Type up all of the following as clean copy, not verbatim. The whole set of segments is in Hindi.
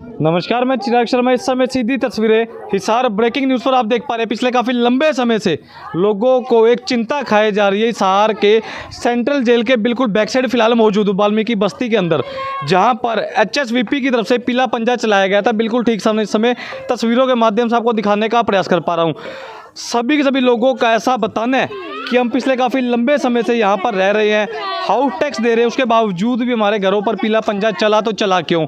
नमस्कार, मैं चिराग शर्मा। इस समय सीधी तस्वीरें हिसार ब्रेकिंग न्यूज़ पर आप देख पा रहे हैं। पिछले काफ़ी लंबे समय से लोगों को एक चिंता खाई जा रही है। हिसार के सेंट्रल जेल के बिल्कुल बैक साइड फिलहाल मौजूद हूँ, वाल्मीकि बस्ती के अंदर, जहां पर HSVP की तरफ से पीला पंजा चलाया गया था। बिल्कुल ठीक सामने इस समय तस्वीरों के माध्यम से आपको दिखाने का प्रयास कर पा रहा हूँ। सभी के सभी लोगों का ऐसा बताना है कि हम पिछले काफ़ी लंबे समय से यहाँ पर रह रहे हैं, हाउस टैक्स दे रहे हैं, उसके बावजूद भी हमारे घरों पर पीला पंजा चला तो चला क्यों।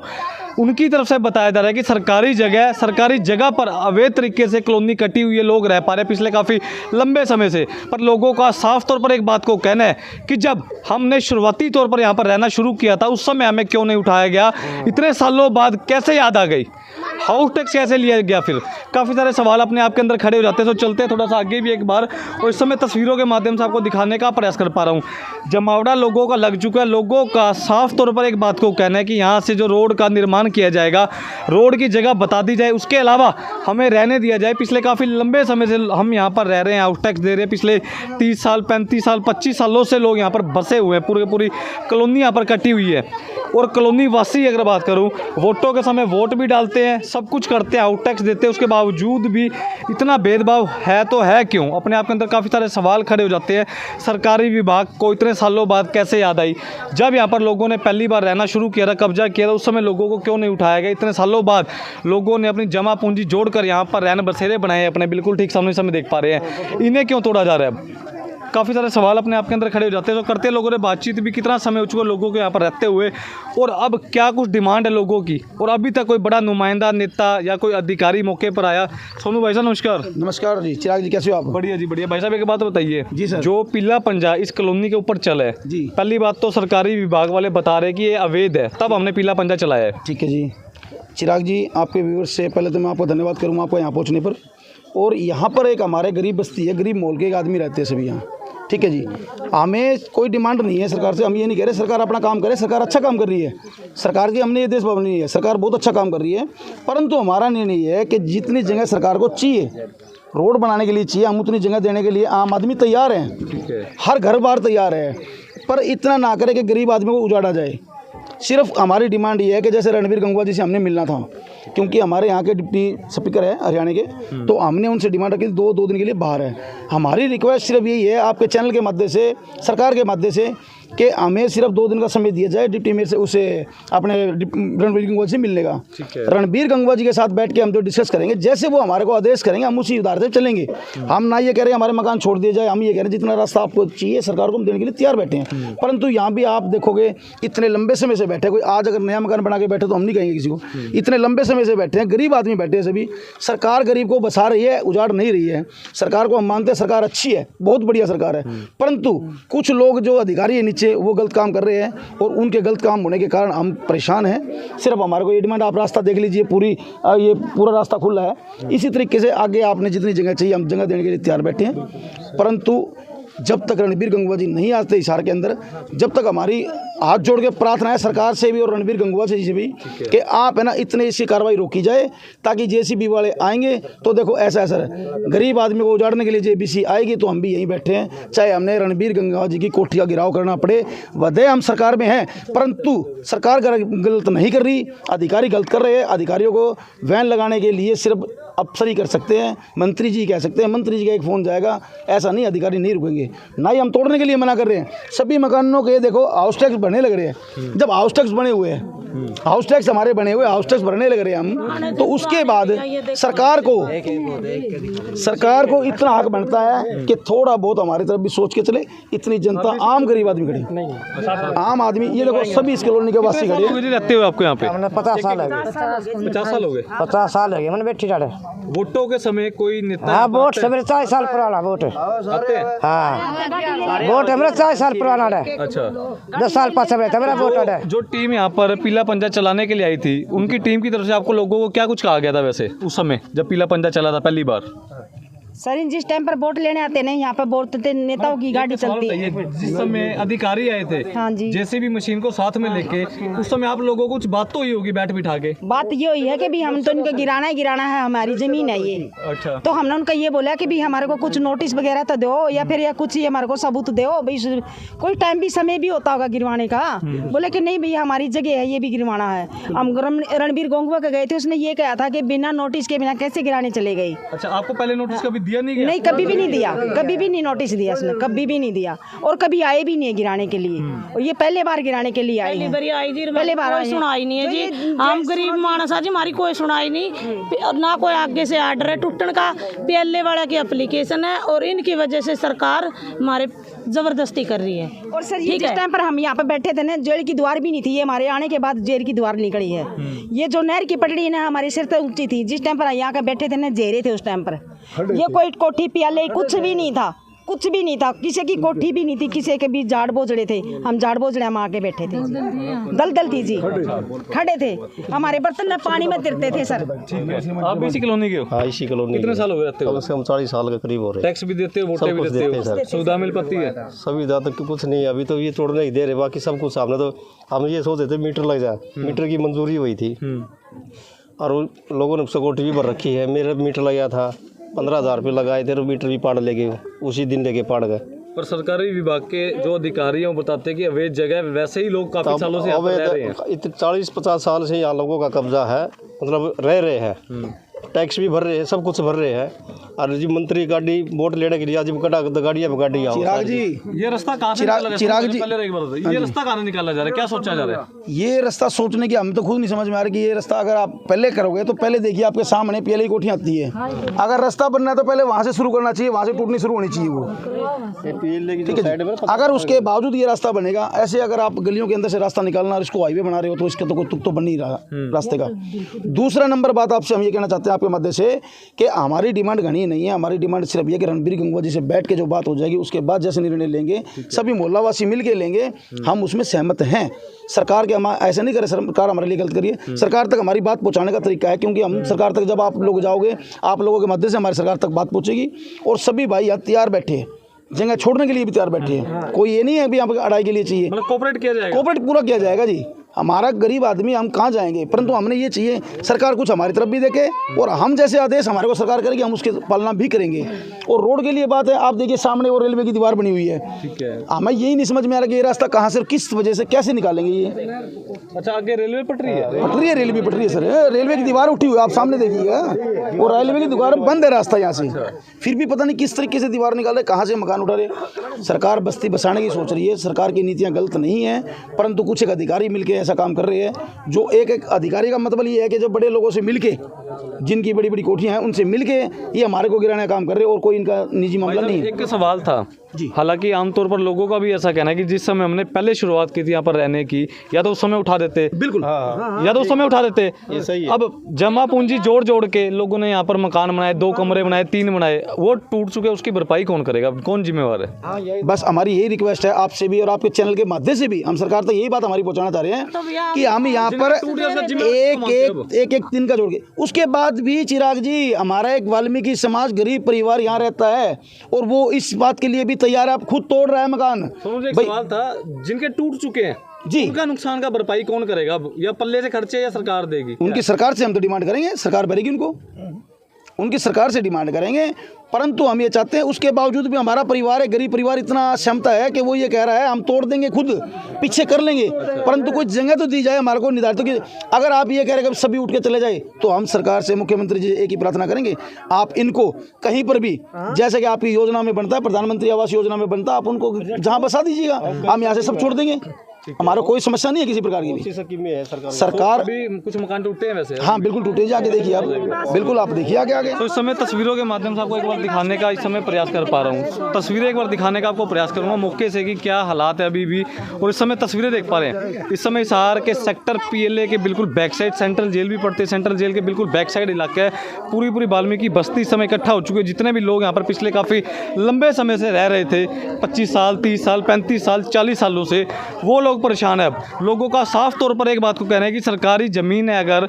उनकी तरफ से बताया जा रहा है कि सरकारी जगह पर अवैध तरीके से कॉलोनी कटी हुई है, लोग रह पा रहे हैं पिछले काफ़ी लंबे समय से। पर लोगों का साफ तौर पर एक बात को कहना है कि जब हमने शुरुआती तौर पर यहाँ पर रहना शुरू किया था, उस समय हमें क्यों नहीं उठाया गया, इतने सालों बाद कैसे याद आ गई, हाउस टैक्स कैसे लिया गया। फिर काफ़ी सारे सवाल अपने आप के अंदर खड़े हो जाते हैं। तो चलते हैं थोड़ा सा आगे भी एक बार, और इस समय तस्वीरों के माध्यम से आपको दिखाने का प्रयास कर पा रहा हूँ। जमावड़ा लोगों का लग चुका है। लोगों का साफ तौर पर एक बात को कहना है कि यहाँ से जो रोड का निर्माण किया जाएगा, रोड की जगह बता दी जाए, उसके अलावा हमें रहने दिया जाए। पिछले काफ़ी लंबे समय से हम यहाँ पर रह रहे हैं, हाउस टैक्स दे रहे हैं। पिछले 30 साल 35 साल 25 सालों से लोग यहाँ पर बसे हुए हैं। पूरी कॉलोनी यहाँ पर कटी हुई है। और कॉलोनी वासी अगर बात करूं, वोटों के समय वोट भी डालते हैं, सब कुछ करते हैं, हाउस टैक्स देते हैं, उसके बावजूद भी इतना भेदभाव है तो है क्यों। अपने आप के अंदर काफ़ी सारे सवाल खड़े हो जाते हैं। सरकारी विभाग को इतने सालों बाद कैसे याद आई, जब यहाँ पर लोगों ने पहली बार रहना शुरू किया था, कब्जा किया था, उस समय लोगों को क्यों नहीं उठाया गया। इतने सालों बाद लोगों ने अपनी जमा पूंजी जोड़कर यहाँ पर रैन बसेरे बनाए अपने, बिल्कुल ठीक सामने समय देख पा रहे हैं। इन्हें क्यों तोड़ा जा रहा है। काफ़ी सारे सवाल अपने आप के अंदर खड़े हो जाते हैं। तो करते लोगों ने बातचीत भी, कितना समय हो चुका लोगों को यहाँ पर रहते हुए, और अब क्या कुछ डिमांड है लोगों की, और अभी तक कोई बड़ा नुमाइंदा नेता या कोई अधिकारी मौके पर आया। सोनू भाई साहब नमस्कार। नमस्कार जी, चिराग जी कैसे हो आप? बढ़िया जी बढ़िया। भाई साहब एक बात बताइए जी सर। जो पीला पंजा इस कॉलोनी के ऊपर चला है जी, पहली बात तो सरकारी विभाग वाले बता रहे हैं कि ये अवैध है, तब हमने पीला पंजा चलाया है। ठीक है जी। चिराग जी, आपके व्यूअर्स से पहले तो मैं आपको धन्यवाद करूँगा आपको यहाँ पहुँचने पर। और यहाँ पर एक हमारे गरीब बस्ती है, गरीब मोल के एक आदमी रहते हैं सभी यहाँ। ठीक है जी, हमें कोई डिमांड नहीं है सरकार से। हम ये नहीं कह रहे सरकार अपना काम करे, सरकार अच्छा काम कर रही है। सरकार की हमने ये देश भवन नहीं है, सरकार बहुत अच्छा काम कर रही है। परंतु हमारा निर्णय ये है कि जितनी जगह सरकार को चाहिए, रोड बनाने के लिए चाहिए, हम उतनी जगह देने के लिए आम आदमी तैयार है, हर घर बार तैयार है। पर इतना ना करे कि गरीब आदमी को उजाड़ा जाए। सिर्फ हमारी डिमांड ये है कि जैसे रणबीर गंगवा जी से हमने मिलना था, क्योंकि हमारे यहाँ के डिप्टी स्पीकर है हरियाणा के, तो हमने उनसे डिमांड रखी दो दिन के लिए बाहर है। हमारी रिक्वेस्ट सिर्फ यही है आपके चैनल के माध्यम से, सरकार के माध्यम से, कि हमें सिर्फ 2 दिन का समय दिया जाए डिप्टी मेयर से, उसे अपने रणबीर गंगवा से मिलने का। रणबीर गंगवा जी के साथ बैठ के हम जो डिस्कस करेंगे, जैसे वो हमारे को आदेश करेंगे हम उसी उधार से चलेंगे। हम ना ये कह रहे हैं हमारे मकान छोड़ दिए जाए, हम ये कह रहे हैं जितना रास्ता आपको चाहिए सरकार को हम देने के लिए तैयार बैठे हैं। परंतु यहाँ भी आप देखोगे इतने लंबे समय से बैठे, कोई आज अगर नया मकान बना के बैठे तो हम नहीं कहेंगे किसी को, इतने लंबे समय से बैठे हैं, गरीब आदमी बैठे हैं सभी। सरकार गरीब को बसा रही है, उजाड़ नहीं रही है। सरकार को हम मानते हैं सरकार अच्छी है, बहुत बढ़िया सरकार है, परंतु कुछ लोग जो अधिकारी है नीचे वो गलत काम कर रहे हैं, और उनके गलत काम होने के कारण हम परेशान हैं। सिर्फ हमारे को ये डिमांड, आप रास्ता देख लीजिए, ये पूरा रास्ता खुला है। इसी तरीके से आगे आपने जितनी जगह चाहिए हम जगह देने के लिए तैयार बैठे हैं। परंतु जब तक रणबीर गंगवा जी नहीं आते हिसार के अंदर, जब तक हमारी हाथ जोड़ के प्रार्थना है सरकार से भी और रणबीर गंगवा जी से भी कि आप है ना इतने इसकी कार्रवाई रोकी जाए, ताकि JCB वाले आएंगे तो देखो ऐसा है गरीब आदमी को उजाड़ने के लिए JBC आएगी तो हम भी यहीं बैठे हैं, चाहे हमने रणबीर गंगवा जी की कोठी का गिराव करना पड़े। वधे हम सरकार में हैं, परंतु सरकार गलत नहीं कर रही, अधिकारी गलत कर रहे हैं। अधिकारियों को वैन लगाने के लिए सिर्फ अफसर ही कर सकते हैं, मंत्री जी कह सकते हैं, मंत्री जी का एक फ़ोन जाएगा, ऐसा नहीं, अधिकारी नहीं रुकेंगे। ना ही हम तोड़ने के लिए मना कर रहे हैं। सभी मकानों के देखो हाउस टैक्स भरने लग रहे हैं। जब हाउस टैक्स बने हुए हैं, हाउस टैक्स हमारे बने हुए, हाउस टैक्स भरने लग रहे हैं हम, तो उसके बाद सरकार को इतना हक बनता है कि थोड़ा बहुत हमारी तरफ भी सोच के चले। इतनी जनता, आम गरीब आदमी खड़ी, आम आदमी, ये देखो सभी इस कॉलोनी के वासी खड़े हैं। रहते हुए आपको यहाँ पे 50 साल है, 50 साल हो गए। 50 साल है मैंने बैठी जाड़े। वोटों के समय कोई नेता, हाँ वोट से मेरे 40 साल पुराना वोट है। आते हैं? हाँ वोट है मेरा 40 साल पुराना है। अच्छा, 10 साल पहले बैठा मेरा वोट है। जो टीम यहाँ पर पीला पंजा चलाने के लिए आई थी, उनकी टीम की तरफ से आपको लोगों को क्या कुछ कहा गया था वैसे उस समय जब पीला पंजा चला था पहली बार? सर जिस टाइम पर वोट लेने आते नहीं यहाँ पर वोट नेताओं की गाड़ी चलती है। जिस समय अधिकारी आए थे, हाँ जी, जैसे भी मशीन को साथ में लेके, उस समय आप लोगों को कुछ बात तो हुई होगी बैठ बिठा के। बात ये हुई है कि भी हम तो इनको गिराना ही गिराना है, हमारी जमीन है ये। अच्छा, तो हमने उनका ये बोला कि भी हमारे को कुछ नोटिस वगैरह तो दो या फिर या कुछ ये हमारे को सबूत दो भाई, कोई टाइम भी समय भी होता होगा गिरवाने का। बोले कि नहीं भैया हमारी जगह है, ये भी गिरवाना है। हम रणबीर गोंगवा के गए थे, उसने ये कहा था कि बिना नोटिस के बिना कैसे गिराने चले गए। अच्छा, आपको पहले नोटिस कभी दिया नहीं गया? नहीं, कभी भी नहीं दिया, कभी भी नहीं नोटिस दिया उसने, कभी भी नहीं दिया, और कभी आए भी नहीं है गिराने के लिए। और ये पहले बार गिराने के लिए आए हैं। पहले बार कोई सुनाई नहीं है जी, हम गरीब मानस जी, हमारी कोई सुनाई नहीं, ना कोई आगे से आर्डर है टूटने का। पीएलए वाला की एप्लीकेशन है और इनकी वजह से सरकार हमारे जबरदस्ती कर रही है। और सर ये जिस टाइम पर हम यहाँ पे बैठे थे ना, जेल की द्वार भी नहीं थी, ये हमारे आने के बाद जेल की द्वार निकली है। ये जो नहर की पटड़ी है ना, हमारे सिर से ऊंची थी। जिस टाइम पर यहाँ के बैठे थे ना, जेरे थे उस टाइम पर। ये कोई कोठी पियाले कुछ भी नहीं था, कुछ भी नहीं था, किसी की कोठी भी नहीं थी, किसी के भी झाड़ बोझड़े थे। हम झाड़ बोझड़े हम आके बैठे थे, दलदल थी जी, खड़े थे, हमारे बर्तन में पानी में तिरते थे सर। आप इसी कॉलोनी के हो? हाँ, इसी कॉलोनी। कितने साल हो गए रहते हो? कम से कम 40 साल के करीब हो रहे हैं। टैक्स भी देते हो, वोटें भी देते हो, सर। सुविधा मिल पाती है? सुविधा तो कुछ नहीं, अभी तो ये तोड़ने ही दे रहे, बाकी सब कुछ सामने। तो हम ये सोचते थे मीटर लग जाए, मीटर की मंजूरी हुई थी और लोगों ने सिक्योरिटी भी भर रखी है। मेरा मीटर लगा था, 15,000 रुपये लगाए थे, और मीटर भी पाड़ ले गए, उसी दिन लेके पाड़ गए। पर सरकारी विभाग के जो अधिकारी हैं वो बताते हैं कि अवैध जगह है, वैसे ही लोग काफी सालों से यहाँ पर रह रहे हैं। 40-50 साल से यहाँ लोगों का कब्जा है, मतलब रह रहे हैं, टैक्स भी भर रहे हैं, सब कुछ भर रहे हैं। और जी मंत्री गाड़ी वोट लेने के लिए आज गाड़ियाँ गाड़ी आओ। चिराग जी, ये रास्ता कहाँ से निकाला जा रहा है? चिराग जी, पहले एक बार बताइए, ये रास्ता कहाँ से निकाला जा रहा है, क्या सोचा जा रहा है? ये रास्ता सोचने की हम तो खुद नहीं समझ में आ रहा कि ये रास्ता अगर आप पहले करोगे तो पहले देखिए आपके सामने पहले ही कोठियाँ आती है। अगर रास्ता बनना है तो पहले वहाँ से शुरू करना चाहिए, वहाँ से टूटनी शुरू होनी चाहिए वो, ठीक है जी। अगर उसके बावजूद ये रास्ता बनेगा, ऐसे अगर आप गलियों के अंदर से रास्ता निकालना और इसको हाईवे बना रहे हो तो इसका तो कोई तुक तो बन नहीं रहा रास्ते का। दूसरा नंबर बात आपसे हम ये कहना चाहते हैं आपके मध्य से कि हमारी डिमांड घनी नहीं है। हमारी डिमांड सिर्फ ये कि रणबीर गंगवा जी से बैठ के जो बात हो जाएगी उसके बाद जैसे निर्णय लेंगे, सभी मोहल्लावासी मिल के लेंगे, हम उसमें सहमत हैं। सरकार के हम ऐसा नहीं करें, सरकार हमारे लिए गलत करिए। सरकार तक हमारी बात पहुंचाने का तरीका है, क्योंकि हम सरकार तक जब आप लोग जाओगे, आप लोगों के मध्य से हमारी सरकार तक बात पहुंचेगी। और सभी भाई यहाँ तैयार बैठे हैं, जगह छोड़ने के लिए भी तैयार बैठे हैं। कोई ये नहीं है अभी यहाँ पर अड़ाई के लिए चाहिए, मतलब कोऑपरेट किया जाएगा, कोऑपरेट पूरा किया जाएगा जी। हमारा गरीब आदमी, हम कहाँ जाएंगे, परंतु हमने ये चाहिए सरकार कुछ हमारी तरफ भी देखे और हम जैसे आदेश हमारे को सरकार करेगी हम उसके पालना भी करेंगे। और रोड के लिए बात है, आप देखिए सामने वो रेलवे की दीवार बनी हुई है, ठीक है। हमें यही नहीं समझ में आ रहा कि ये रास्ता कहाँ से, किस वजह से, कैसे निकालेंगे ये। अच्छा, आगे रेलवे पटरी है? पटरी है, रेलवे पटरी है सर, रेलवे की दीवार उठी हुई है, आप सामने देखिएगा, और रेलवे की दीवार बंद है रास्ता यहाँ से, फिर भी पता नहीं किस तरीके से दीवार निकाल रहे, कहाँ से मकान उठा रहे। सरकार बस्ती बसाने की सोच रही है, सरकार की नीतियाँ गलत नहीं है, परंतु कुछ एक अधिकारी मिलकर ऐसा काम कर रहे हैं। जो एक अधिकारी का मतलब ये है कि जब बड़े लोगों से मिलके, जिनकी बड़ी बड़ी कोठियां हैं उनसे मिलके ये हमारे को गिराने का काम कर रहे हैं, और कोई इनका निजी मामला नहीं है। एक सवाल था जी, हालांकि आमतौर पर लोगों का भी ऐसा कहना है कि जिस समय हमने पहले शुरुआत की थी यहाँ पर रहने की, या तो उस समय उठा देते, बिल्कुल, या तो उस समय उठा देते। अब जमा पूंजी जोड़ जोड़ के लोगों ने यहाँ पर मकान बनाए, 2 कमरे बनाए, 3 बनाए, वो टूट चुके, उसकी भरपाई कौन करेगा, कौन जिम्मेवार है? बस हमारी यही रिक्वेस्ट है आपसे भी और आपके चैनल के माध्यम से भी, हम सरकार तक यही बात हमारी पहुंचाना चाह रहे हैं कि हम यहाँ पर एक दिन का जोड़ के, उसके बाद भी चिराग जी, हमारा एक वाल्मीकि समाज गरीब परिवार यहाँ रहता है और वो इस बात के लिए भी तैयार है, आप खुद तोड़ रहा है मकान। एक सवाल था, जिनके टूट चुके हैं जी, उनका नुकसान का भरपाई कौन करेगा? या पल्ले से खर्चे या सरकार देगी? उनकी सरकार से हम तो डिमांड करेंगे, सरकार भरेगी उनको, उनकी सरकार से डिमांड करेंगे। परंतु हम ये चाहते हैं उसके बावजूद भी हमारा परिवार है, गरीब परिवार, इतना क्षमता है कि वो ये कह रहा है हम तोड़ देंगे, खुद पीछे कर लेंगे, परंतु कोई जगह तो दी जाए हमारे को निर्धारित। तो कि अगर आप ये कह रहे हैं कि सभी उठ के चले जाए, तो हम सरकार से, मुख्यमंत्री जी एक ही प्रार्थना करेंगे, आप इनको कहीं पर भी, जैसे कि आपकी योजना में बनता है, प्रधानमंत्री आवास योजना में बनता है, आप उनको जहाँ बसा दीजिएगा, हम यहाँ से सब छोड़ देंगे, हमारा कोई समस्या नहीं है किसी प्रकार की भी। सरकार अभी कुछ मकान टूटे हैं वैसे? हाँ बिल्कुल टूटे, आगे देखिए आप, बिल्कुल आप देखिए आगे। तो इस समय तस्वीरों के माध्यम से आपको एक बार दिखाने का इस समय प्रयास कर पा रहा हूँ, तस्वीरें एक बार दिखाने का आपको प्रयास करूँगा मौके से कि क्या हालात है अभी भी। और इस समय तस्वीरें देख पा रहे हैं, इस समय हिसार के सेक्टर PLA के बिल्कुल बैक साइड सेंट्रल जेल भी पड़ते हैं, सेंट्रल जेल के बिल्कुल बैक साइड इलाका है, पूरी वाल्मीकि बस्ती इस समय इकट्ठा हो चुकी है। जितने भी लोग यहाँ पर पिछले काफ़ी लंबे समय से रह रहे थे, 25 साल, 30 साल, 35 साल, 40 सालों से, वो लोग लोग परेशान है। अब लोगों का साफ तौर पर एक बात को कहना है कि सरकारी ज़मीन है, अगर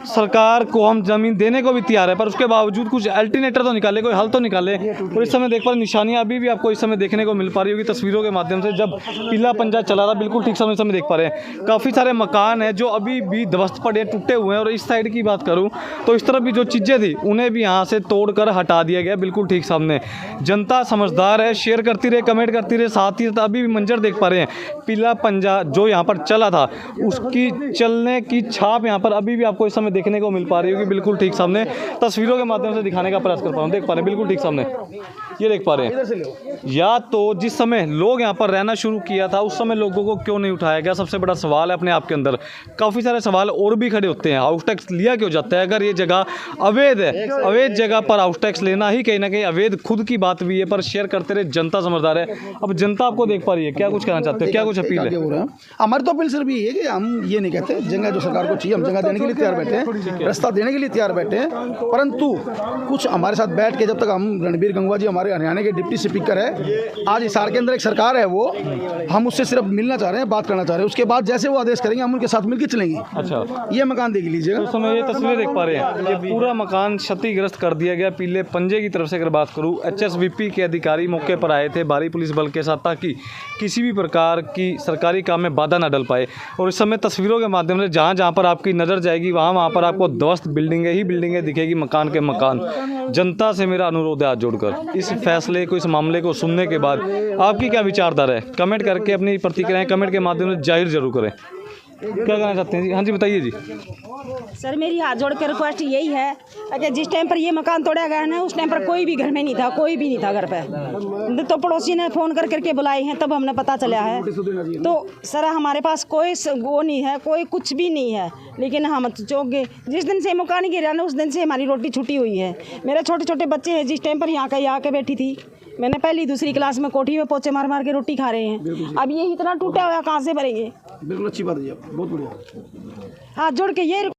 सरकार को हम ज़मीन देने को भी तैयार है, पर उसके बावजूद कुछ अल्टरनेटर तो निकाले, कोई हल तो निकाले। और इस समय देख पा रहे निशानियाँ अभी भी आपको इस समय देखने को मिल पा रही होगी तस्वीरों के माध्यम से, जब पीला पंजा चला रहा, बिल्कुल ठीक समय देख पा रहे हैं। काफ़ी सारे मकान हैं जो अभी भी ध्वस्त पड़े, टूटे हुए हैं। और इस साइड की बात करूँ तो इस तरफ भी जो चीज़ें थी उन्हें भी यहाँ से तोड़कर हटा दिया गया, बिल्कुल ठीक सामने। जनता समझदार है, शेयर करती रहे, कमेंट करती रहे, साथ ही अभी भी मंजर देख पा रहे हैं। पीला पंजा जो यहाँ पर चला था उसकी चलने की छाप यहाँ पर अभी भी आपको इस समय देखने को मिल पा रही होगी, बिल्कुल ठीक सामने। तस्वीरों के माध्यम से दिखाने का प्रयास कर पा रहा हूँ, देख पा रहे हैं बिल्कुल ठीक सामने, ये देख पा रहे हैं। या तो जिस समय लोग यहाँ पर रहना शुरू किया था उस समय लोगों को क्यों नहीं उठाया गया, सबसे बड़ा सवाल है अपने आप के अंदर। काफ़ी सारे सवाल और भी खड़े होते हैं। हाउस टैक्स लिया क्यों जाता है अगर ये जगह अवैध है? अवैध जगह पर हाउस टैक्स लेना ही कहीं ना कहीं अवैध खुद की बात भी है, पर शेयर करते रहे, जनता समझदार है। अब जनता आपको देख पा रही है, क्या कुछ कहना चाहते हो, क्या कुछ अपील है? हमारी तो अपील सिर्फ ये है कि हम ये नहीं कहते जगह जो सरकार को चाहिए, हम जगह देने के लिए तैयार बैठे हैं, रास्ता देने के लिए तैयार बैठे हैं, परंतु कुछ हमारे साथ बैठ के, जब तक हम रणबीर गंगवा जी हमारे हरियाणा के डिप्टी स्पीकर है, आज हिसार के अंदर एक सरकार है, वो हम उससे सिर्फ मिलना चाह रहे हैं, बात करना चाह रहे हैं, उसके बाद जैसे वो आदेश करेंगे हम उनके साथ मिलकर चलेंगे। अच्छा, ये मकान देख लीजिएगा। उस समय ये तस्वीरें देख पा रहे हैं, ये पूरा मकान क्षतिग्रस्त कर दिया गया पीले पंजे की तरफ से। अगर बात करूँ, HSBP के अधिकारी मौके पर आए थे भारी पुलिस बल के साथ, ताकि किसी भी प्रकार की सरकारी काम में बाधा न डल पाए। और इस समय तस्वीरों के माध्यम से जहाँ जहाँ पर आपकी नज़र जाएगी वहाँ पर आपको ध्वस्त बिल्डिंगें ही बिल्डिंगें दिखेगी, मकान के मकान। जनता से मेरा अनुरोध है हाथ जोड़कर, इस फैसले को, इस मामले को सुनने के बाद आपकी क्या विचारधारा है, कमेंट करके अपनी प्रतिक्रियाएं कमेंट के माध्यम से जाहिर जरूर करें। क्या कहना चाहते हैं जी? हाँ जी, बताइए जी। सर मेरी हाथ जोड़ के रिक्वेस्ट यही है कि जिस टाइम पर ये मकान तोड़ा गया है ना, उस टाइम पर कोई भी घर में नहीं था, कोई भी नहीं था घर पे। तो पड़ोसी ने फ़ोन कर करके बुलाए हैं, तब हमने पता चला है। तो सर हमारे पास कोई वो नहीं है, कोई कुछ भी नहीं है, लेकिन हम चौंक गए। जिस दिन से मकान गिरा ना उस दिन से हमारी रोटी छुट्टी हुई है। मेरे छोटे छोटे बच्चे हैं, जिस टाइम पर यहाँ के बैठी थी, मैंने पहली दूसरी क्लास में कोठी में पोचे मार मार के रोटी खा रहे हैं। अब ये इतना टूटा हुआ कहाँ से भरेंगे? बिल्कुल अच्छी बात है, बहुत बढ़िया। हाथ जोड़ के ये